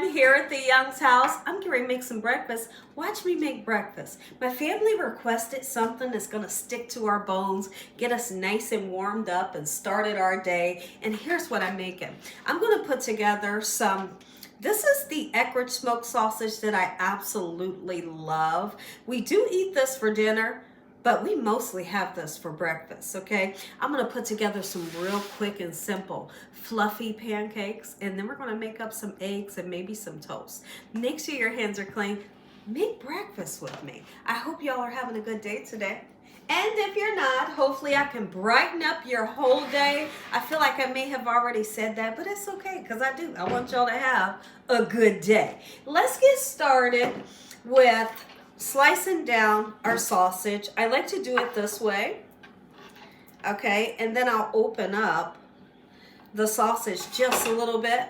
I'm here at the Young's house. I'm getting ready to make some breakfast. Watch me make breakfast. My family requested something that's going to stick to our bones, get us nice and warmed up and started our day. And here's what I'm making. I'm going to put together this is the Eckrich smoked sausage that I absolutely love. We do eat this for dinner, but we mostly have this for breakfast, okay? I'm gonna put together some real quick and simple fluffy pancakes, and then we're gonna make up some eggs and maybe some toast. Make sure your hands are clean. Make breakfast with me. I hope y'all are having a good day today. And if you're not, hopefully I can brighten up your whole day. I feel like I may have already said that, but it's okay, because I do. I want y'all to have a good day. Let's get started with slicing down our sausage. I like to do it this way, okay, and then I'll open up the sausage just a little bit,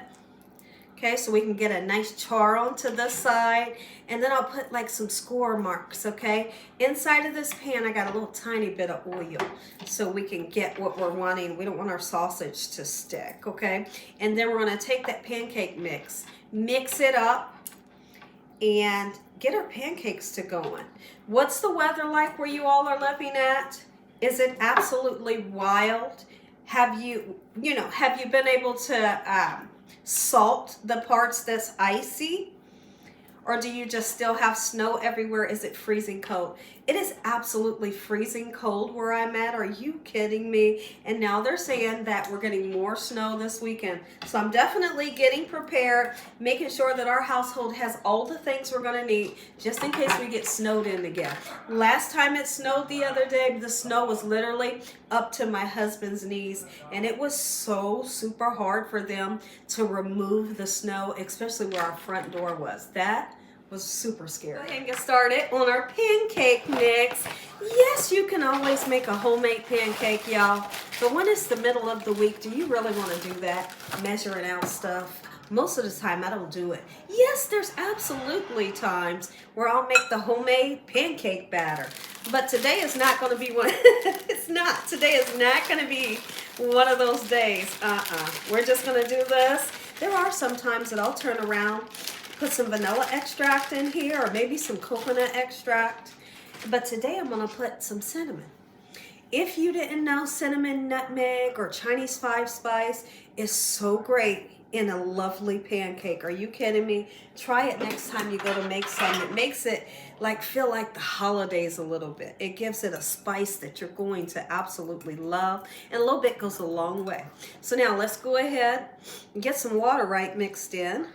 okay, so we can get a nice char onto this side, and then I'll put like some score marks, okay. Inside of this pan I got a little tiny bit of oil so we can get what we're wanting. We don't want our sausage to stick, okay. And then we're going to take that pancake mix it up and get our pancakes to going. What's the weather like where you all are living at? Is it absolutely wild? Have you been able to salt the parts that's icy? Or do you just still have snow everywhere? Is it freezing cold? It is absolutely freezing cold where I'm at. Are you kidding me? And now they're saying that we're getting more snow this weekend. So I'm definitely getting prepared, making sure that our household has all the things we're going to need just in case we get snowed in again. Last time it snowed the other day, the snow was literally up to my husband's knees. And it was so super hard for them to remove the snow, especially where our front door was. That was super scary. Go ahead and get started on our pancake mix. Yes, you can always make a homemade pancake, y'all. But when it's the middle of the week, do you really want to do that? Measuring out stuff? Most of the time, I don't do it. Yes, there's absolutely times where I'll make the homemade pancake batter. But today is not going to be one. It's not. Today is not going to be one of those days. We're just going to do this. There are some times that I'll turn around, put some vanilla extract in here or maybe some coconut extract. But today I'm going to put some cinnamon. If you didn't know, cinnamon, nutmeg, or Chinese 5-spice is so great in a lovely pancake. Are you kidding me? Try it next time you go to make some. It makes it feel like the holidays a little bit. It gives it a spice that you're going to absolutely love. And a little bit goes a long way. So now let's go ahead and get some water mixed in.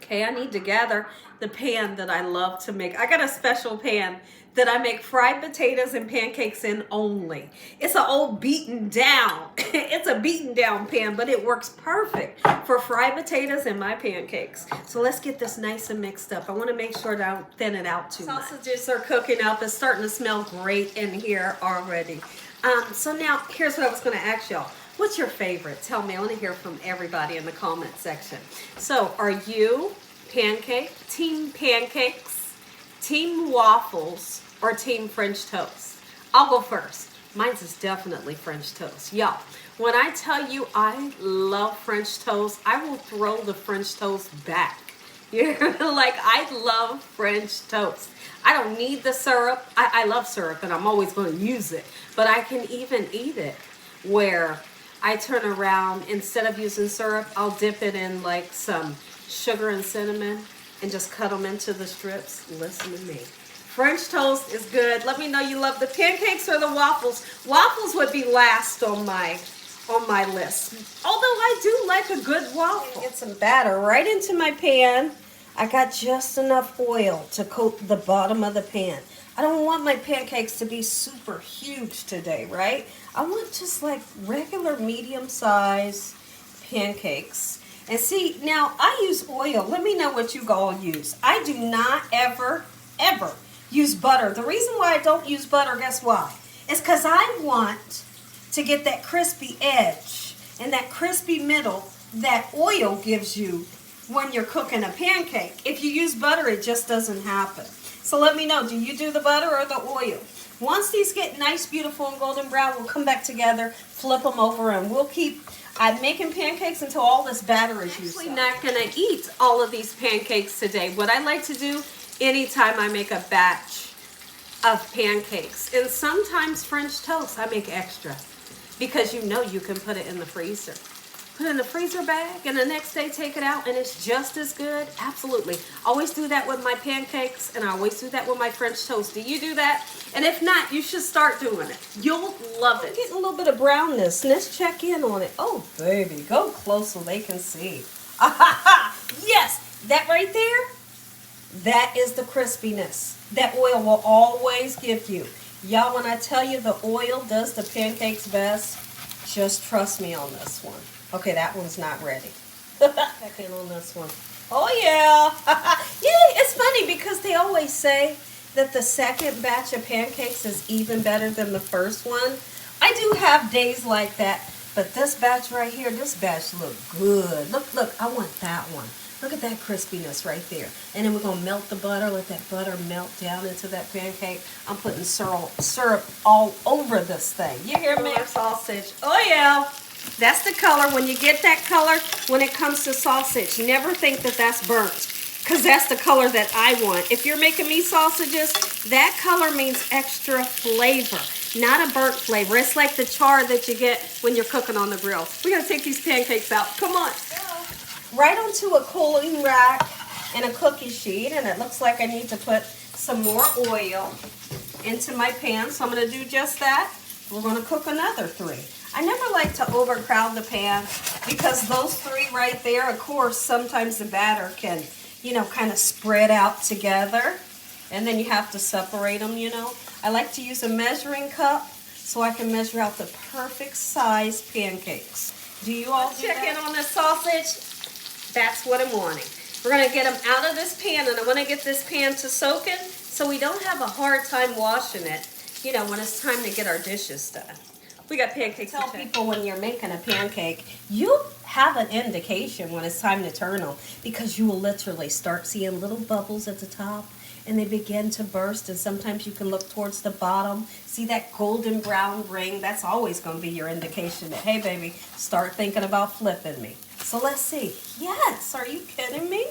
Okay, I need to gather the pan that I love to make. I got a special pan that I make fried potatoes and pancakes in only. It's an old beaten down. It's a beaten down pan, but it works perfect for fried potatoes and my pancakes. So let's get this nice and mixed up. I want to make sure that I don't thin it out too much. Sausages are cooking up. It's starting to smell great in here already. So now here's what I was going to ask y'all. What's your favorite? Tell me. I want to hear from everybody in the comment section. So are you team pancakes, team waffles, or team French toast? I'll go first. Mine's is definitely French toast. Y'all, when I tell you I love French toast, I will throw the French toast back. You're like, I love French toast. I don't need the syrup. I love syrup and I'm always going to use it. But I can even eat it where I turn around, instead of using syrup, I'll dip it in like some sugar and cinnamon and just cut them into the strips. Listen to me. French toast is good. Let me know you love the pancakes or the waffles. Waffles would be last on my list. Although I do like a good waffle. Get some batter right into my pan. I got just enough oil to coat the bottom of the pan. I don't want my pancakes to be super huge today, right? I want just like regular medium size pancakes. And see, now I use oil. Let me know what you all use. I do not ever use butter. The reason why I don't use butter, guess why? It's because I want to get that crispy edge and that crispy middle that oil gives you when you're cooking a pancake. If you use butter, it just doesn't happen. So let me know, do you do the butter or the oil? Once these get nice, beautiful, and golden brown, we'll come back together, flip them over, and we'll keep I'm making pancakes until all this batter is used up. I'm actually not gonna eat all of these pancakes today. What I like to do anytime I make a batch of pancakes, and sometimes French toast, I make extra because you know you can put it in the freezer. Put it in the freezer bag and the next day take it out and it's just as good. Absolutely. Always do that with my pancakes and I always do that with my French toast. Do you do that? And if not, you should start doing it. You'll love it. Getting a little bit of brownness. Let's check in on it. Oh, baby, go close so they can see. Yes, that right there, that is the crispiness that oil will always give you. Y'all, when I tell you the oil does the pancakes best, just trust me on this one. Okay, that one's not ready. Check in on this one. Oh, yeah. Yeah, it's funny because they always say that the second batch of pancakes is even better than the first one. I do have days like that, but this batch right here, this batch look good. Look, I want that one. Look at that crispiness right there. And then we're going to melt the butter, let that butter melt down into that pancake. I'm putting syrup all over this thing. You hear me? Sausage. Oh, yeah. That's the color. When you get that color, when it comes to sausage, never think that that's burnt, because that's the color that I want. If you're making me sausages, that color means extra flavor, not a burnt flavor. It's like the char that you get when you're cooking on the grill. We're going to take these pancakes out. Come on. Right onto a cooling rack and a cookie sheet, and it looks like I need to put some more oil into my pan, so I'm going to do just that. We're going to cook another 3. I never like to overcrowd the pan because those 3 right there, of course, sometimes the batter can, you know, kind of spread out together, and then you have to separate them, you know. I like to use a measuring cup so I can measure out the perfect size pancakes. Do you all do that? Check in on the sausage. That's what I'm wanting. We're going to get them out of this pan, and I want to get this pan to soaking so we don't have a hard time washing it, you know, when it's time to get our dishes done. We got pancakes. Tell people when you're making a pancake, you have an indication when it's time to turn them, because you will literally start seeing little bubbles at the top and they begin to burst, and sometimes you can look towards the bottom, see that golden brown ring. That's always going to be your indication that, hey baby, start thinking about flipping me. So let's see. Yes, are you kidding me?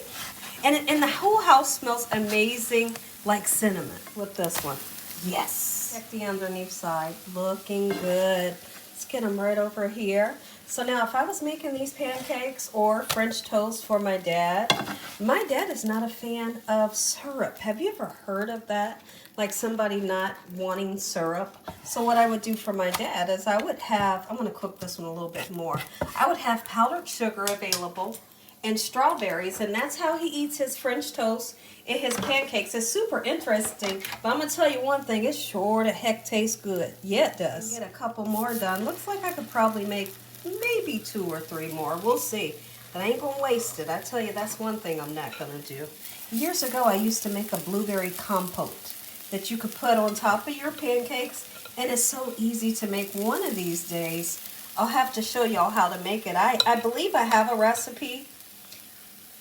And the whole house smells amazing, like cinnamon with this one. Yes. Check the underneath side. Looking good. Let's get them right over here. So now if I was making these pancakes or French toast for my dad is not a fan of syrup. Have you ever heard of that? Like somebody not wanting syrup. So what I would do for my dad is I would have, I'm going to cook this one a little bit more. I would have powdered sugar available and strawberries, and that's how he eats his French toast and his pancakes. It's super interesting, but I'm going to tell you one thing, it sure the heck tastes good. Yeah, it does. Get a couple more done. Looks like I could probably make maybe 2 or 3 more. We'll see. But I ain't going to waste it. I tell you, that's one thing I'm not going to do. Years ago, I used to make a blueberry compote that you could put on top of your pancakes, and it's so easy to make. One of these days, I'll have to show y'all how to make it. I believe I have a recipe,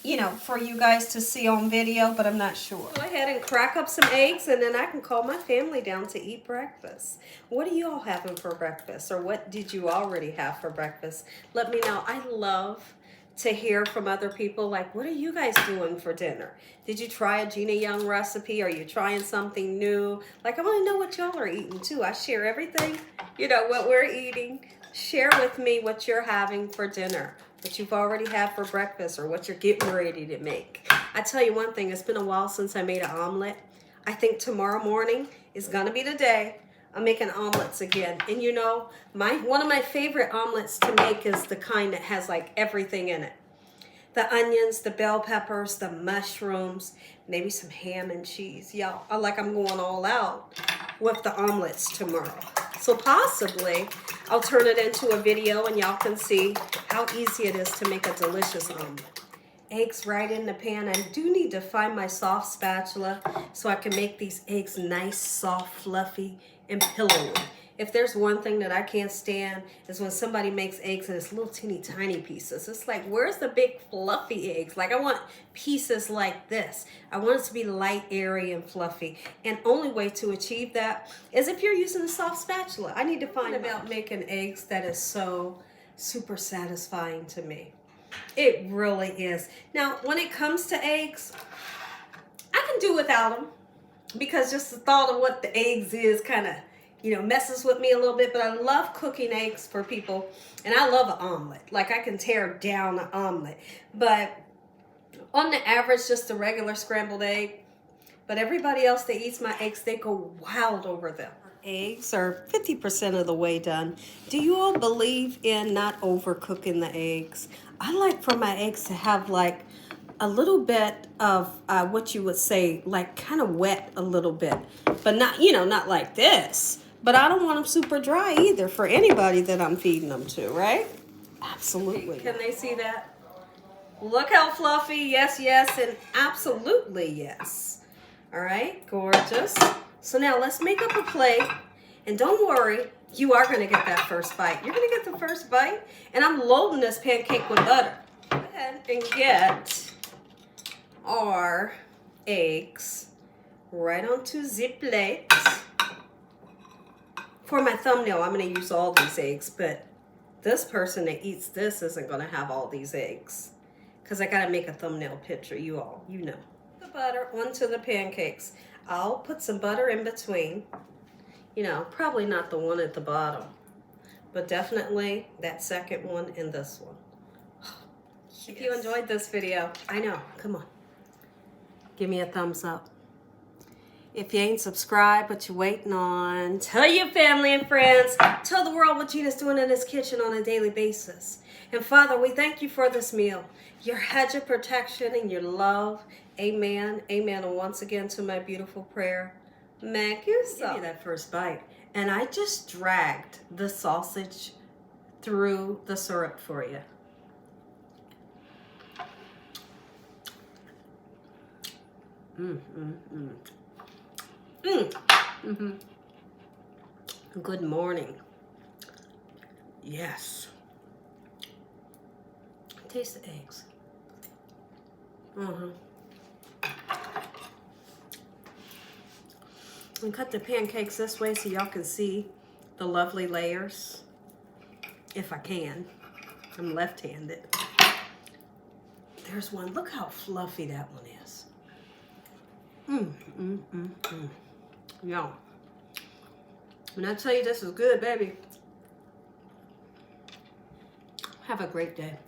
you know, for you guys to see on video, but I'm not sure. Go ahead and crack up some eggs, and then I can call my family down to eat breakfast. What are you all having for breakfast, or what did you already have for breakfast? Let me know. I love to hear from other people, like, what are you guys doing for dinner? Did you try a Gina Young recipe? Are you trying something new? Like, I want to know what y'all are eating too. I share everything, you know, what we're eating. Share with me what you're having for dinner, what you've already had for breakfast, or what you're getting ready to make. I tell you one thing, it's been a while since I made an omelet. I think tomorrow morning is gonna be the day I'm making omelets again. And you know, one of my favorite omelets to make is the kind that has like everything in it. The onions, the bell peppers, the mushrooms, maybe some ham and cheese. Y'all, I'm going all out with the omelets tomorrow. So possibly I'll turn it into a video and y'all can see how easy it is to make a delicious omelet. Eggs right in the pan. I do need to find my soft spatula so I can make these eggs nice, soft, fluffy, and pillowy. If there's one thing that I can't stand is when somebody makes eggs and it's little teeny tiny pieces. It's like, where's the big fluffy eggs? Like, I want pieces like this. I want it to be light, airy, and fluffy. And only way to achieve that is if you're using a soft spatula. I need to find about making eggs that is so super satisfying to me. It really is. Now, when it comes to eggs, I can do without them because just the thought of what the eggs is kind of, messes with me a little bit. But I love cooking eggs for people, and I love an omelet. Like, I can tear down an omelet. But on the average, just a regular scrambled egg. But everybody else that eats my eggs, they go wild over them. Eggs are 50% of the way done. Do you all believe in not overcooking the eggs? I like for my eggs to have like a little bit of what you would say, like kind of wet a little bit, but not, not like this. But I don't want them super dry either for anybody that I'm feeding them to, right? Absolutely. Can they see that? Look how fluffy. Yes, yes, and absolutely yes. All right, gorgeous. So now let's make up a plate, and don't worry, you are going to get that first bite. You're going to get the first bite, and I'm loading this pancake with butter. Go ahead and get our eggs right onto the plate. For my thumbnail, I'm going to use all these eggs, but this person that eats this isn't going to have all these eggs because I got to make a thumbnail picture, you know. The butter onto the pancakes. I'll put some butter in between. Probably not the one at the bottom, but definitely that second one and this one. Yes. If you enjoyed this video, I know, come on, give me a thumbs up. If you ain't subscribed, what you waiting on? Tell your family and friends. Tell the world what Gina's doing in this kitchen on a daily basis. And Father, we thank you for this meal, your hedge of protection and your love. Amen. Amen. And once again to my beautiful prayer, make you so. Give me that first bite. And I just dragged the sausage through the syrup for you. Good morning. Yes. Taste the eggs. And cut the pancakes this way so y'all can see the lovely layers. If I can. I'm left-handed. There's one. Look how fluffy that one is. Y'all. When I tell you this is good, baby, have a great day.